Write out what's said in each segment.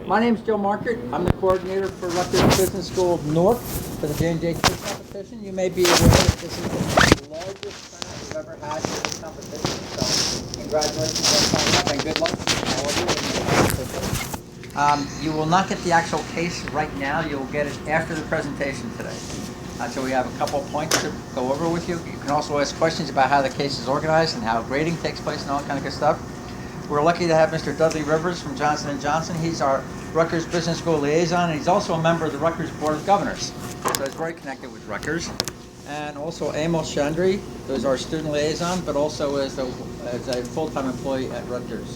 My name's Joe Markert. I'm the coordinator for Rutgers Business School of North for the J&J quiz competition. You may be aware that this is the largest turnout we've ever had for this competition. So congratulations on signing up and good luck to all of you in the competition. You will not get the actual case right now. You'll get it after the presentation today. So we have a couple points to go over with you. You can also ask questions about how the case is organized and how grading takes place and all that kind of good stuff. We're lucky to have Mr. Dudley Rivers from Johnson & Johnson. He's our Rutgers Business School liaison, and he's also a member of the Rutgers Board of Governors. So he's very connected with Rutgers. And also Amos Chandri, who's our student liaison, but also as a full-time employee at Rutgers.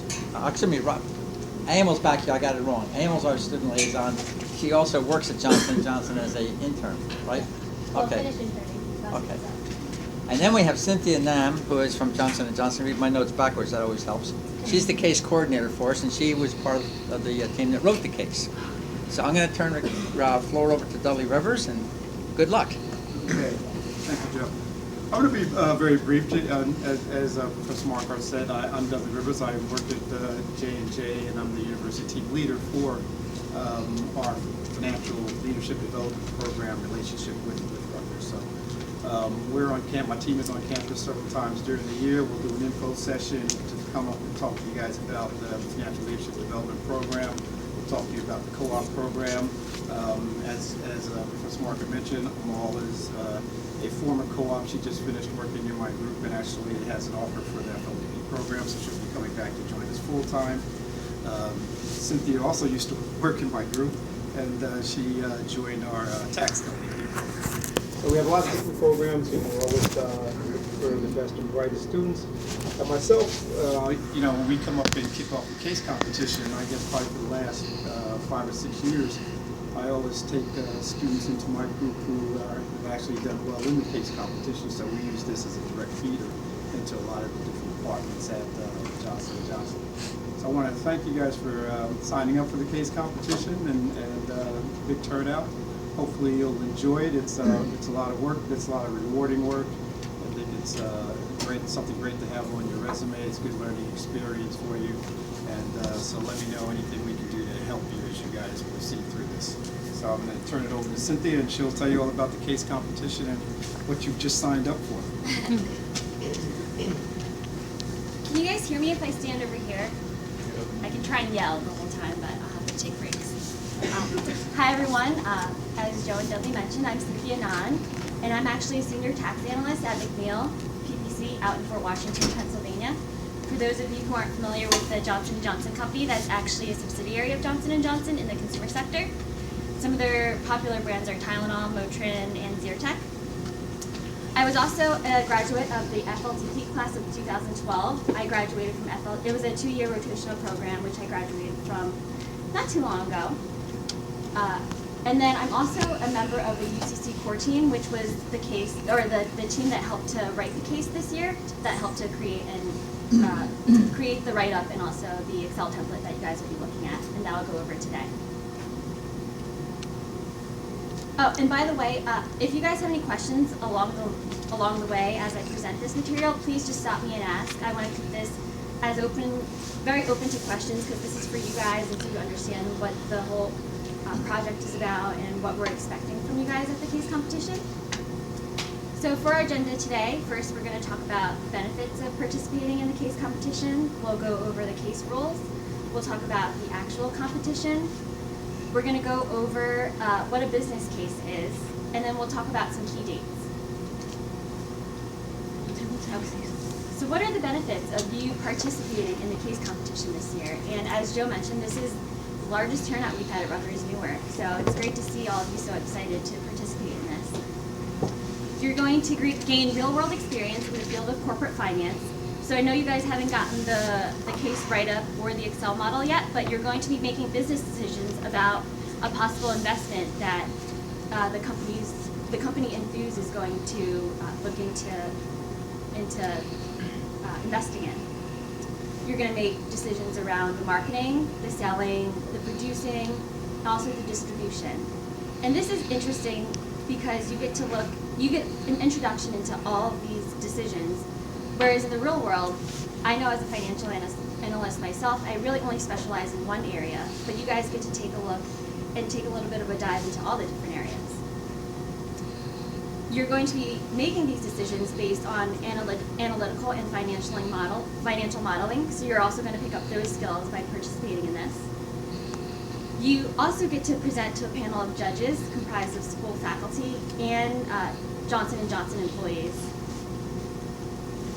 Amos back here, I got it wrong. Amos, our student liaison. She also works at Johnson & Johnson as an intern, right? Okay. Okay. And then we have Cynthia Nam, who is from Johnson & Johnson. Read my notes backwards, that always helps. She's the case coordinator for us, and she was part of the team that wrote the case. So I'm going to turn the floor over to Dudley Rivers, and good luck. Okay, thank you, Joe. I'm going to be very brief. As Professor Markert said, I'm Dudley Rivers. I work at J&J, and I'm the university team leader for our financial leadership development program relationship with Rutgers. So we're on camp. My team is on campus several times during the year. We'll do an info session to come up and talk to you guys about the financial leadership development program. We'll talk to you about the co-op program. As Professor Markert mentioned, Amal is a former co-op. She just finished working in my group and actually has an offer for the FLDP program, so she'll be coming back to join us full time. Cynthia also used to work in my group, and she joined our tax company program. So we have lots of different programs. We're always looking for the best and brightest students. And myself, when we come up and kick off the case competition, I guess probably for the last 5 or 6 years, I always take students into my group who have actually done well in the case competition. So we use this as a direct feeder into a lot of the different departments at Johnson & Johnson. So I want to thank you guys for signing up for the case competition and big turnout. Hopefully you'll enjoy it. It's a lot of work. It's a lot of rewarding work. I think it's something great to have on your resume. It's a good learning experience for you. And so let me know anything we can do to help you as you guys proceed through this. So I'm going to turn it over to Cynthia, and she'll tell you all about the case competition and what you've just signed up for. Can you guys hear me if I stand over here? I can try and yell the whole time, but I'll have to take breaks. Hi everyone, as Joe and Dudley mentioned, I'm Cynthia Nan, and I'm actually a senior tax analyst at McNeil PPC out in Fort Washington, Pennsylvania. For those of you who aren't familiar with the Johnson & Johnson company, that's actually a subsidiary of Johnson & Johnson in the consumer sector. Some of their popular brands are Tylenol, Motrin, and Zyrtec. I was also a graduate of the FLTP class of 2012. I graduated from it was a 2-year rotational program, which I graduated from not too long ago. And then I'm also a member of the UCC core team, which was the case, or the team that helped to write the case this year, that helped to create create the write-up and also the Excel template that you guys will be looking at, and that I'll go over today. Oh, and by the way, if you guys have any questions along the way as I present this material, please just stop me and ask. I want to keep this as very open to questions, because this is for you guys and so you understand what the whole project is about and what we're expecting from you guys at the case competition. So for our agenda today, first we're going to talk about benefits of participating in the case competition. We'll go over the case rules. We'll talk about the actual competition. We're going to go over what a business case is, and then we'll talk about some key dates. So what are the benefits of you participating in the case competition this year? And as Joe mentioned, this is the largest turnout we've had at Rutgers Newark, so it's great to see all of you so excited to participate in this. You're going to gain real-world experience in the field of corporate finance. So I know you guys haven't gotten the case write-up or the Excel model yet, but you're going to be making business decisions about a possible investment that the company Enthuse is going to look into investing in. You're going to make decisions around the marketing, the selling, the producing, and also the distribution. And this is interesting because you get an introduction into all of these decisions, whereas in the real world, I know as a financial analyst myself, I really only specialize in one area, but you guys get to take a look and take a little bit of a dive into all the different areas. You're going to be making these decisions based on analytical and financial modeling, so you're also going to pick up those skills by participating in this. You also get to present to a panel of judges comprised of school faculty and Johnson & Johnson employees.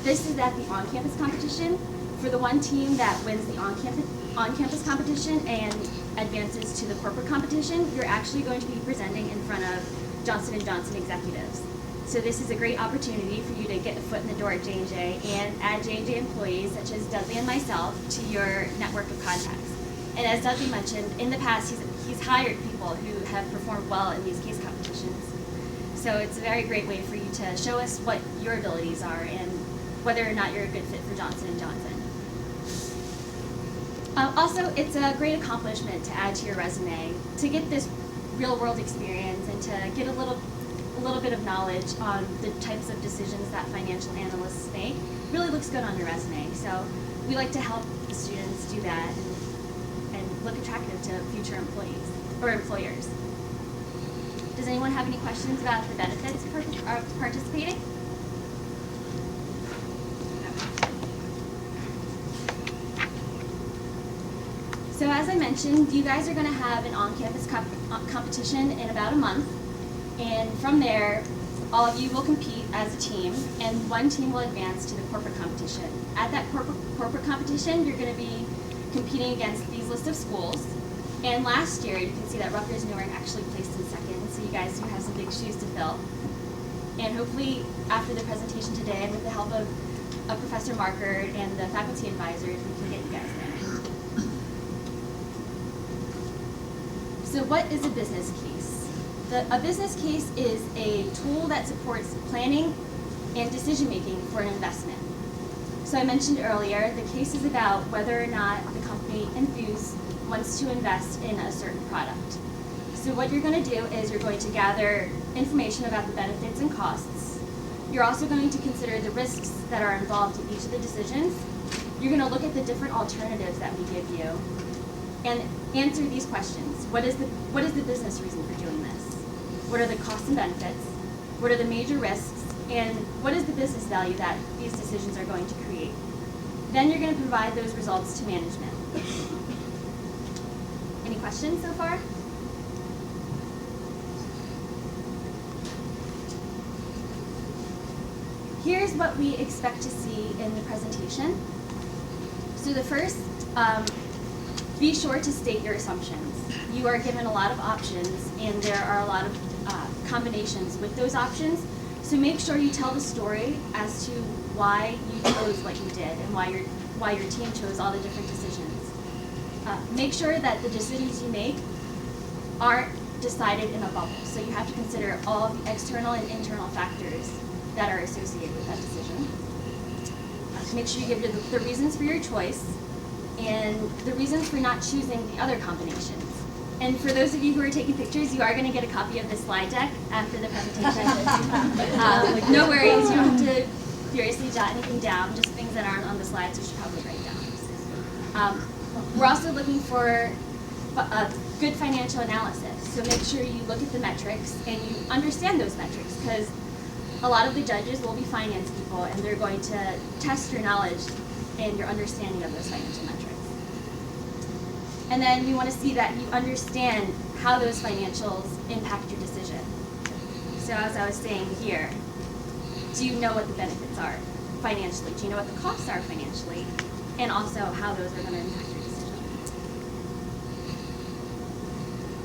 This is at the on-campus competition. For the one team that wins the on-campus competition and advances to the corporate competition, you're actually going to be presenting in front of Johnson & Johnson executives. So this is a great opportunity for you to get a foot in the door at J&J and add J&J employees such as Dudley and myself to your network of contacts. And as Dudley mentioned, in the past he's hired people who have performed well in these case competitions. So it's a very great way for you to show us what your abilities are and whether or not you're a good fit for Johnson & Johnson. Also, it's a great accomplishment to add to your resume, to get this real-world experience and to get a little bit of knowledge on the types of decisions that financial analysts make. Really looks good on your resume. So we like to help the students do that and look attractive to future employees or employers. Does anyone have any questions about the benefits of participating? So as I mentioned, you guys are going to have an on-campus competition in about a month, and from there, all of you will compete as a team, and one team will advance to the corporate competition. At that corporate competition, you're going to be competing against these list of schools, and last year, you can see that Rutgers Newark actually placed in second, so you guys do have some big shoes to fill. And hopefully, after the presentation today, and with the help of Professor Marker and the faculty advisors, we can get you guys there. So what is a business case? A business case is a tool that supports planning and decision-making for an investment. So I mentioned earlier, the case is about whether or not the company Enthuse wants to invest in a certain product. So what you're going to do is you're going to gather information about the benefits and costs. You're also going to consider the risks that are involved in each of the decisions. You're going to look at the different alternatives that we give you and answer these questions. What is the business reason for doing this? What are the costs and benefits? What are the major risks? And what is the business value that these decisions are going to create? Then you're going to provide those results to management. Any questions so far? Here's what we expect to see in the presentation. So the first, be sure to state your assumptions. You are given a lot of options, and there are a lot of combinations with those options. So make sure you tell the story as to why you chose what you did and why your team chose all the different decisions. Make sure that the decisions you make aren't decided in a bubble. So you have to consider all the external and internal factors that are associated with that decision. Make sure you give the reasons for your choice and the reasons for not choosing the other combinations. And for those of you who are taking pictures, you are going to get a copy of this slide deck after the presentation. No worries, you don't have to furiously jot anything down, just things that aren't on the slides you should probably write down. We're also looking for a good financial analysis, so make sure you look at the metrics and you understand those metrics, because a lot of the judges will be finance people and they're going to test your knowledge and your understanding of those financial metrics. And then we want to see that you understand how those financials impact your decision. So as I was saying here, do you know what the benefits are financially? Do you know what the costs are financially? And also how those are going to impact your decision.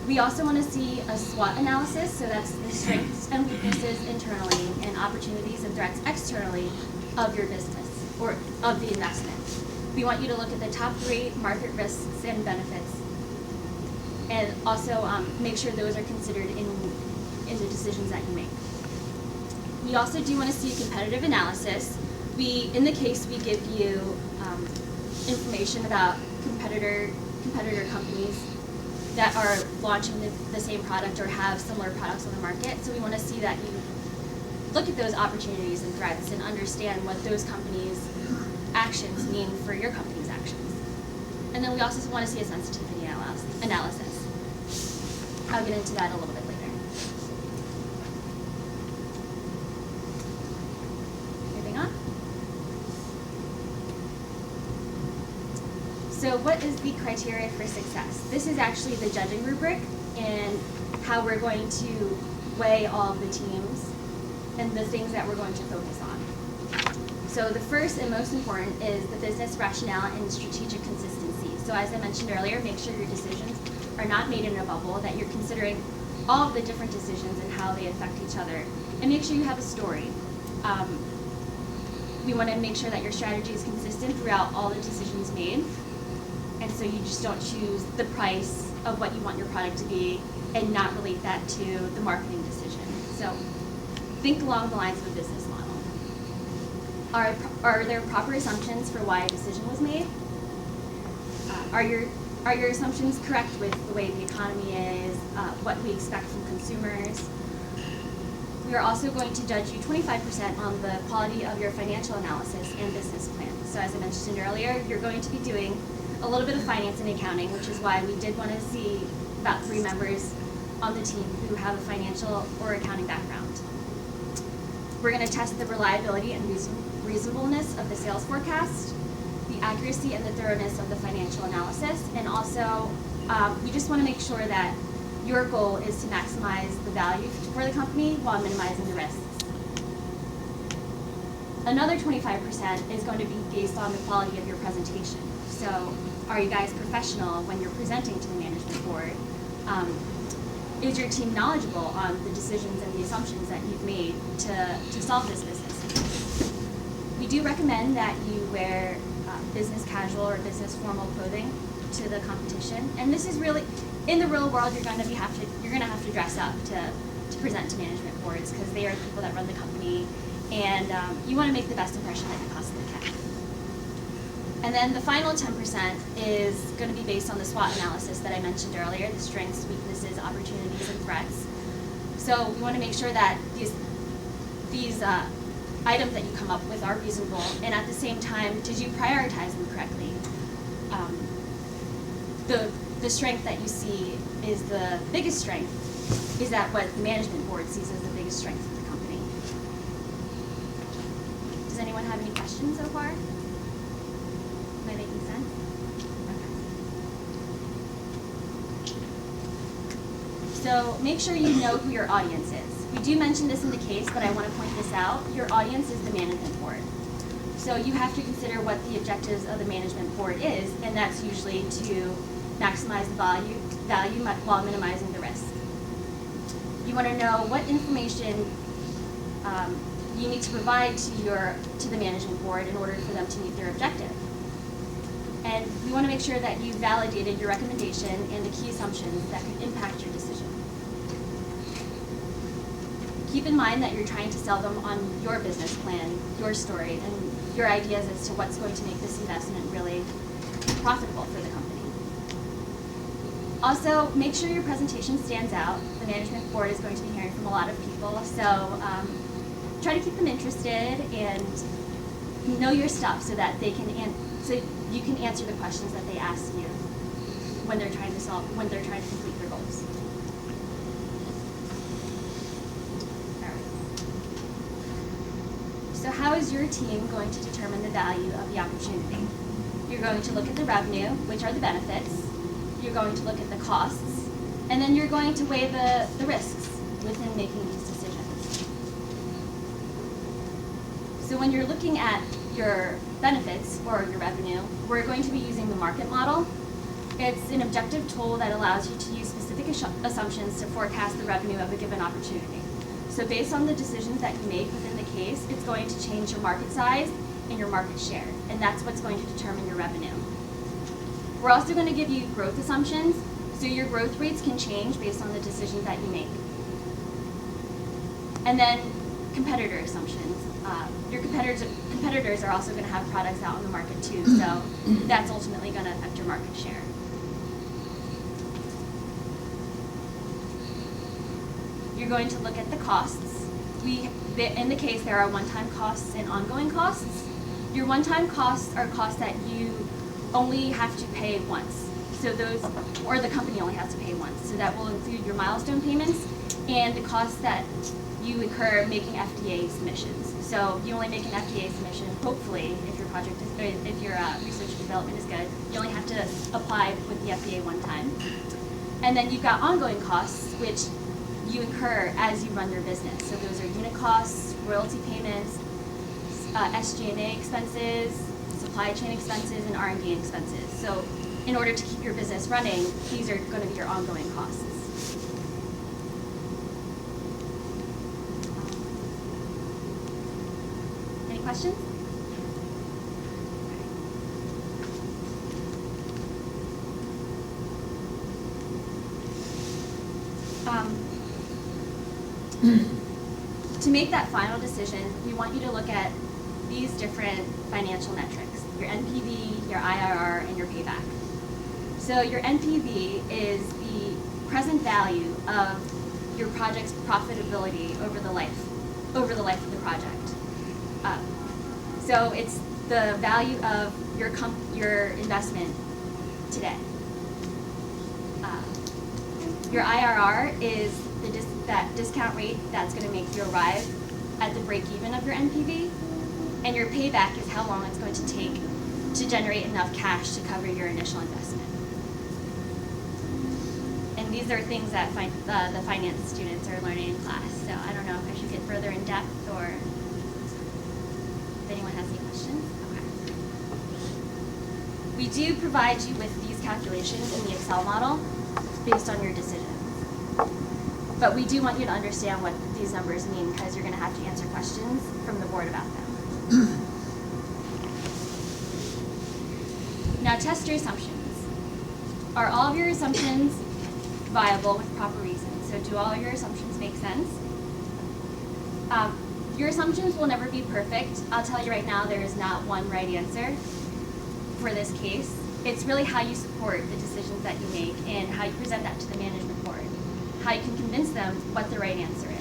We also want to see a SWOT analysis, so that's the strengths and weaknesses internally and opportunities and threats externally of your business or of the investment. We want you to look at the top 3 market risks and benefits, and also make sure those are considered in the decisions that you make. We also do want to see a competitive analysis. In the case, we give you information about competitor companies that are launching the same product or have similar products on the market. So we want to see that you look at those opportunities and threats and understand what those companies' actions mean for your company's actions. And then we also want to see a sensitivity analysis. I'll get into that a little bit later. Moving on. So what is the criteria for success? This is actually the judging rubric and how we're going to weigh all of the teams and the things that we're going to focus on. So the first and most important is the business rationale and strategic consistency. So as I mentioned earlier, make sure your decisions are not made in a bubble, that you're considering all of the different decisions and how they affect each other. And make sure you have a story. We want to make sure that your strategy is consistent throughout all the decisions made. And so you just don't choose the price of what you want your product to be and not relate that to the marketing decision. So think along the lines of a business model. Are there proper assumptions for why a decision was made? Are your assumptions correct with the way the economy is, what we expect from consumers? We are also going to judge you 25% on the quality of your financial analysis and business plan. So as I mentioned earlier, you're going to be doing a little bit of finance and accounting, which is why we did want to see about 3 members on the team who have a financial or accounting background. We're going to test the reliability and reasonableness of the sales forecast, the accuracy and the thoroughness of the financial analysis, and also we just want to make sure that your goal is to maximize the value for the company while minimizing the risks. Another 25% is going to be based on the quality of your presentation. So are you guys professional when you're presenting to the management board? Is your team knowledgeable on the decisions and the assumptions that you've made to solve this business? We do recommend that you wear business casual or business formal clothing to the competition. And this is really, in the real world, you're gonna have to dress up to present to management boards because they are the people that run the company, and you want to make the best impression that you possibly can. And then the final 10% is going to be based on the SWOT analysis that I mentioned earlier, the strengths, weaknesses, opportunities, and threats. So we want to make sure that these items that you come up with are reasonable, and at the same time, did you prioritize them correctly? The strength that you see is the biggest strength, is that what the management board sees as the biggest strength of the company. Does anyone have any questions so far? Am I making sense? Okay. So make sure you know who your audience is. We do mention this in the case, but I want to point this out. Your audience is the management board. So you have to consider what the objectives of the management board is, and that's usually to maximize the value while minimizing the risk. You want to know what information you need to provide to the management board in order for them to meet their objective. And we want to make sure that you validated your recommendation and the key assumptions that could impact your decision. Keep in mind that you're trying to sell them on your business plan, your story, and your ideas as to what's going to make this investment really profitable for the company. Also, make sure your presentation stands out. The management board is going to be hearing from a lot of people, so try to keep them interested and know your stuff so that so you can answer the questions that they ask you when they're trying to complete their goals. So how is your team going to determine the value of the opportunity? You're going to look at the revenue, which are the benefits. You're going to look at the costs, and then you're going to weigh the risks within making these decisions. So when you're looking at your benefits or your revenue, we're going to be using the market model. It's an objective tool that allows you to use specific assumptions to forecast the revenue of a given opportunity. So based on the decisions that you make within the case, it's going to change your market size and your market share, and that's what's going to determine your revenue. We're also going to give you growth assumptions, so your growth rates can change based on the decisions that you make. And then competitor assumptions. Your competitors are also going to have products out on the market too, so that's ultimately going to affect your market share. You're going to look at the costs. In the case, there are one-time costs and ongoing costs. Your one-time costs are costs that you only have to pay once. So those, or the company only has to pay once. So that will include your milestone payments and the costs that you incur making FDA submissions. So you only make an FDA submission, hopefully, if your project is good, if your research and development is good, you only have to apply with the FDA one time. And then you've got ongoing costs, which you incur as you run your business. So those are unit costs, royalty payments, SG&A expenses, supply chain expenses, and R&D expenses. So in order to keep your business running, these are going to be your ongoing costs. Any questions? To make that final decision, we want you to look at these different financial metrics: your NPV, your IRR, and your payback. So your NPV is the present value of your project's profitability over the life of the project. So it's the value of your investment today. Your IRR is that discount rate that's going to make you arrive at the break even of your NPV, and your payback is how long it's going to take to generate enough cash to cover your initial investment. And these are things that the finance students are learning in class. So I don't know if I should get further in depth, or if anyone has any questions. Okay. We do provide you with these calculations in the Excel model based on your decisions. But we do want you to understand what these numbers mean, because you're going to have to answer questions from the board about them. Now, test your assumptions. Are all of your assumptions viable with proper reasons? So do all your assumptions make sense? Your assumptions will never be perfect. I'll tell you right now, there is not one right answer for this case. It's really how you support the decisions that you make and how you present that to the management board, how you can convince them what the right answer is.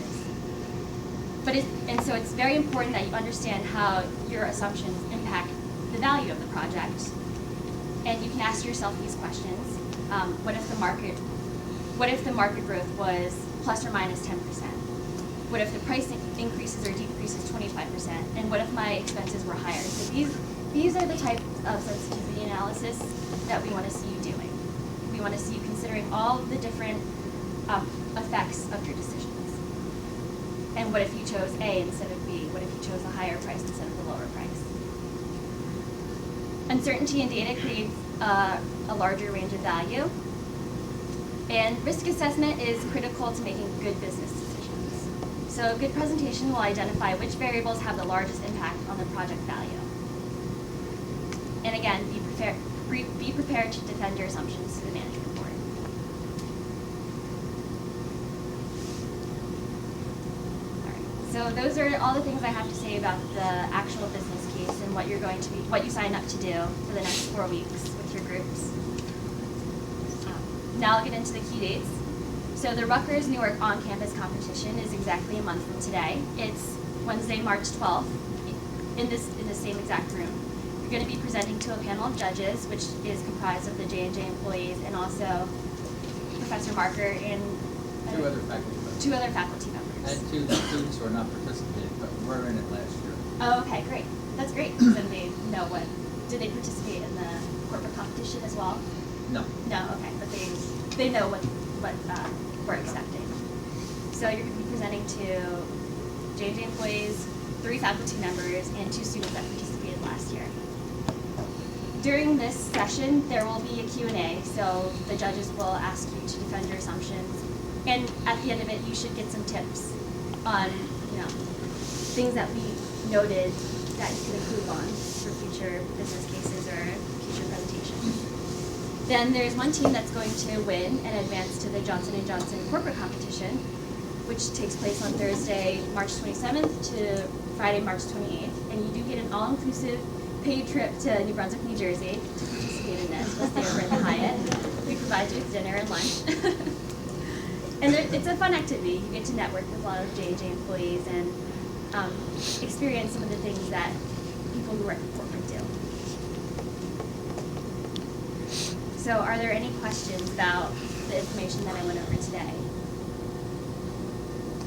So it's very important that you understand how your assumptions impact the value of the project. And you can ask yourself these questions. What if the market growth was plus or minus 10%? What if the price increases or decreases 25%? And what if my expenses were higher? So these are the types of sensitivity analysis that we want to see you doing. We want to see you considering all the different effects of your decisions. And what if you chose A instead of B? What if you chose a higher price instead of the lower price? Uncertainty in data creates a larger range of value. And risk assessment is critical to making good business decisions. So a good presentation will identify which variables have the largest impact on the project value. And again, be prepared to defend your assumptions to the management board. All right. So those are all the things I have to say about the actual business case and what you signed up to do for the next 4 weeks with your groups. Now I'll get into the key dates. So the Rutgers Newark on-campus competition is exactly a month from today. It's Wednesday, March 12th, in the same exact room. You're going to be presenting to a panel of judges, which is comprised of the J&J employees and also Professor Marker and Two other faculty members. And two students who are not participating, but were in it last year. Oh, okay, great. That's great. So then they know did they participate in the corporate competition as well? No. No, okay, but they know what we're expecting. So you're going to be presenting to J&J employees, 3 faculty members, and 2 students that participated last year. During this session, there will be a Q&A, so the judges will ask you to defend your assumptions. And at the end of it, you should get some tips on, things that we noted that you can improve on for future business cases or future presentations. Then there's one team that's going to win and advance to the Johnson & Johnson corporate competition, which takes place on Thursday, March 27th to Friday, March 28th. And you do get an all-inclusive paid trip to New Brunswick, New Jersey to participate in this. We'll stay over at the Hyatt. We provide you with dinner and lunch. And it's a fun activity. You get to network with a lot of J&J employees and experience some of the things that people who work in corporate do. So are there any questions about the information that I went over today?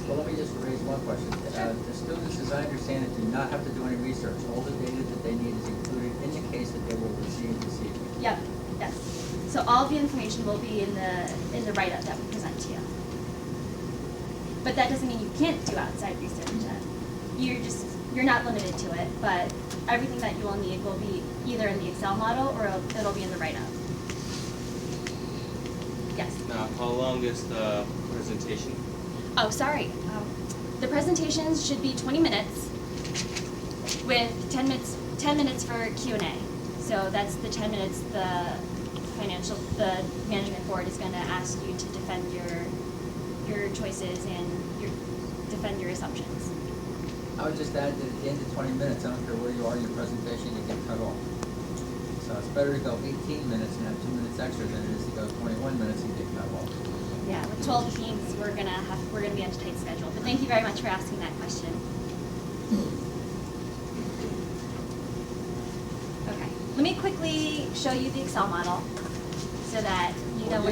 Well, let me just raise one question. The students, as I understand it, do not have to do any research. All the data that they need is included in the case that they will receive this evening. Yep, yes. So all of the information will be in the write-up that we present to you. But that doesn't mean you can't do outside research. You're not limited to it, but everything that you will need will be either in the Excel model or it'll be in the write-up. Yes. Now, how long is the presentation? Oh, sorry. The presentations should be 20 minutes with 10 minutes for Q&A. So that's the 10 minutes the management board is going to ask you to defend your choices and defend your assumptions. I would just add that at the end of 20 minutes, I don't care where you are in your presentation, you get cut off. So it's better to go 18 minutes and have 2 minutes extra than it is to go 21 minutes and get cut off. Yeah, with 12 teams, we're gonna be on a tight schedule. But thank you very much for asking that question. Okay, let me quickly show you the Excel model so that you know You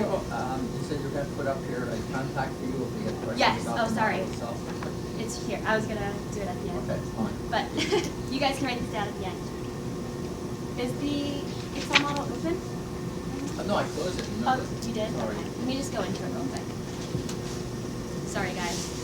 said you were going to put up here a contact for you if we have questions Yes, about the sorry. model itself. It's here. I was gonna do it at the end. Okay, fine. But you guys can write this down at the end. Is the Excel model open? No, I closed it. Oh, Remember? you did? Sorry. Okay. Let me just go into it real quick. Sorry, guys.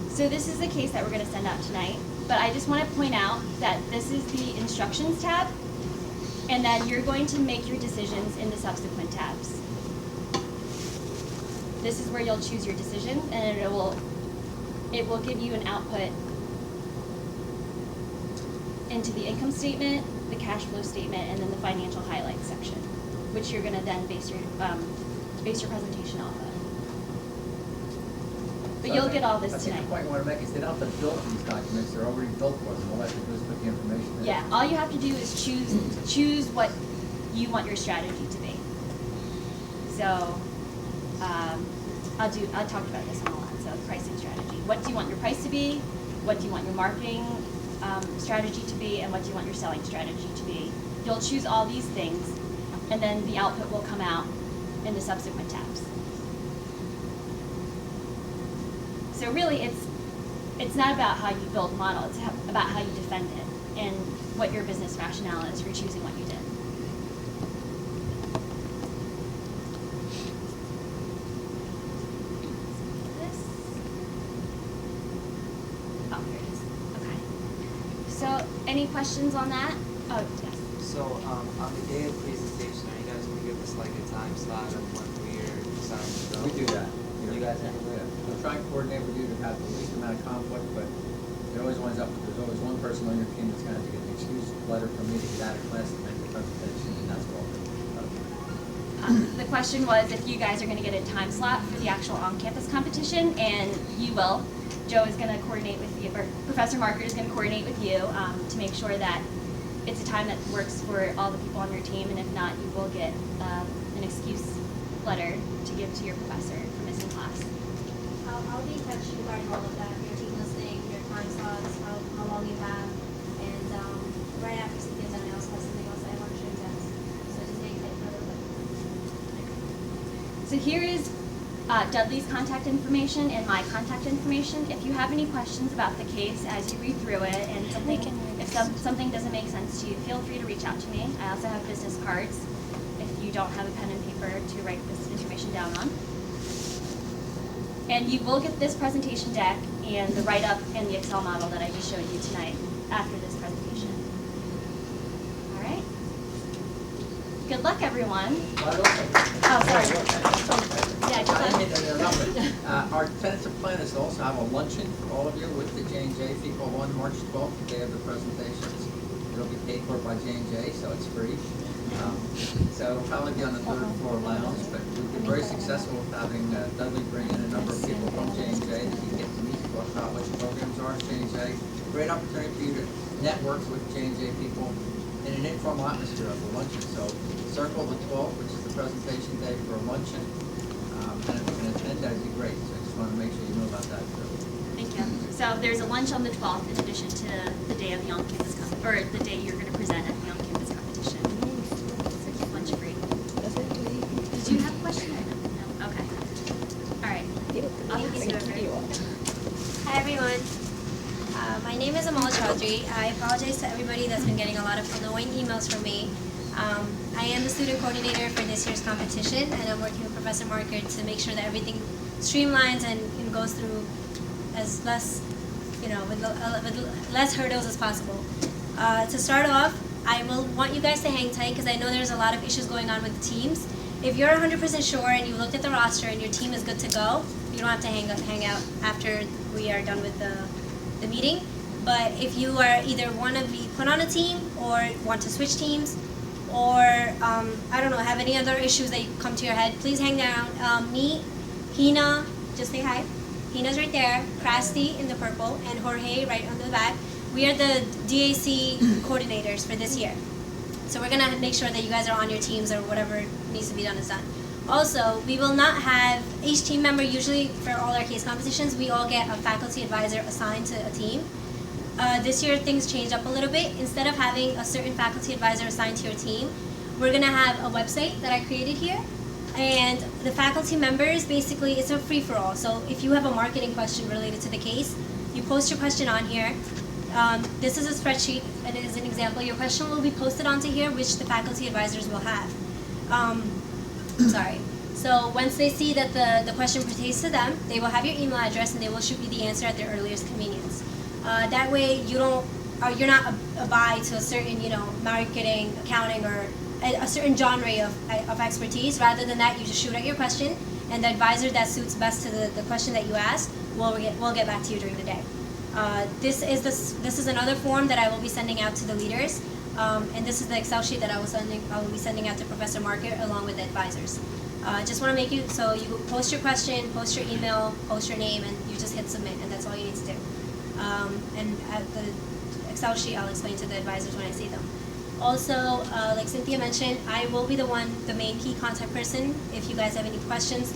So this is the case that we're going to send out tonight, but I just want to point out that this is the instructions tab, and that you're going to make your decisions in the subsequent tabs. This is where you'll choose your decision, and it will give you an output into the income statement, the cash flow statement, and then the financial highlights section, which you're going to then base your presentation off of. But you'll get all this I think tonight. the point you want to make is they don't have to build these documents, they're already built for them. All I have to do is put the information in. Yeah, all you have to do is choose what you want your strategy to be. So, I'll talk about this on a lot. So, pricing strategy. What do you want your price to be? What do you want your marketing strategy to be? And what do you want your selling strategy to be? You'll choose all these things, and then the output will come out in the subsequent tabs. So really, it's not about how you build a model, it's about how you defend it and what your business rationale is for choosing what you did. This? Oh, here it is. Okay. So, any questions on that? Oh, yes. So, on the day of presentation, are you guys going to give us like a time slot of when we're deciding to go? We do that. You guys Yeah. do that? We'll try and coordinate with you to have the least amount of conflict, but it always winds up, there's always one person on your team that's going to have to get an excuse letter from me to get out of class to make the presentation, and that's all. The question was if you guys are going to get a time slot for the actual on-campus competition, and you will. Joe is going to coordinate with you, or Professor Marker is going to coordinate with you to make sure that it's a time that works for all the people on your team, and if not, you will get an excuse letter to give to your professor for missing class. I'll be in touch regarding all of that, your team listing, your time slots, how long you have, and right after see if there's anyone else has something else I want to show you guys. So just hang tight for a little bit. So here is Dudley's contact information and my contact information. If you have any questions about the case as you read through it and something doesn't make sense to you, feel free to reach out to me. I also have business cards if you don't have a pen and paper to write this information down on. And you will get this presentation deck and the write-up and the Excel model that I just showed you tonight after this presentation. All right? Good luck, everyone. Oh, sorry. Yeah, good luck. Our tentative plan is to also have a luncheon for all of you with the J&J people on March 12th, the day of the presentations. It'll be paid for by J&J, so it's free. So it'll probably be on the third floor lounge, but we've been very successful with having Dudley bring in a number of people from J&J that you get to meet, talk about what your programs are at J&J, great opportunity for you to network with J&J people in an informal atmosphere of a luncheon. So circle the 12th, which is the presentation day, for a luncheon. And if you can attend, that'd be great. So I just want to make sure you know about that too. Thank you. So there's a lunch on the 12th in addition to the day of the on-campus or the day you're going to present at the on-campus competition. So get lunch free. Did you have a question? No. Okay. All right. I'll pass it over. Hi everyone. My name is Amal Chaudhry. I apologize to everybody that's been getting a lot of annoying emails from me. I am the student coordinator for this year's competition, and I'm working with Professor Marker to make sure that everything streamlines and goes through as less, with less hurdles as possible. To start off, I will want you guys to hang tight because I know there's a lot of issues going on with the teams. If you're 100% sure and you looked at the roster and your team is good to go, you don't have to hang out after we are done with the meeting. But if you are either want to be put on a team or want to switch teams, or I don't know, have any other issues that come to your head, please hang down. Me, Hina, just say hi. Hina's right there, Krasti in the purple, and Jorge right on the back. We are the DAC coordinators for this year. So we're gonna make sure that you guys are on your teams or whatever needs to be done is done. Also, we will not have each team member, usually for all our case competitions, we all get a faculty advisor assigned to a team. This year things changed up a little bit. Instead of having a certain faculty advisor assigned to your team, we're gonna have a website that I created here. And the faculty members, basically, it's a free-for-all. So if you have a marketing question related to the case, you post your question on here. This is a spreadsheet, and as an example, your question will be posted onto here, which the faculty advisors will have. Sorry. So once they see that the question pertains to them, they will have your email address and they will shoot you the answer at their earliest convenience. That way you're not abide to a certain, marketing, accounting, or a certain genre of expertise. Rather than that, you just shoot out your question, and the advisor that suits best to the question that you asked will get back to you during the day. This is another form that I will be sending out to the leaders, and this is the Excel sheet that I will be sending out to Professor Market along with the advisors. Just want to make you so you post your question, post your email, post your name, and you just hit submit, and that's all you need to do. And at the Excel sheet, I'll explain to the advisors when I see them. Also, like Cynthia mentioned, I will be the main key contact person if you guys have any questions,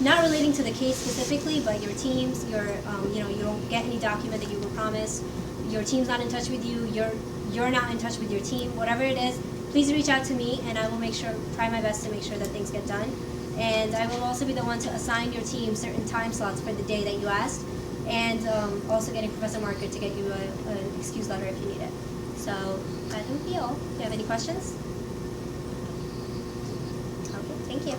not relating to the case specifically, but your teams, you don't get any document that you were promised, your team's not in touch with you, you're not in touch with your team, whatever it is, please reach out to me, and I will try my best to make sure that things get done. And I will also be the one to assign your team certain time slots for the day that you asked, and also getting Professor Marker to get you an excuse letter if you need it. So that would be all. Do you have any questions? Okay, thank you.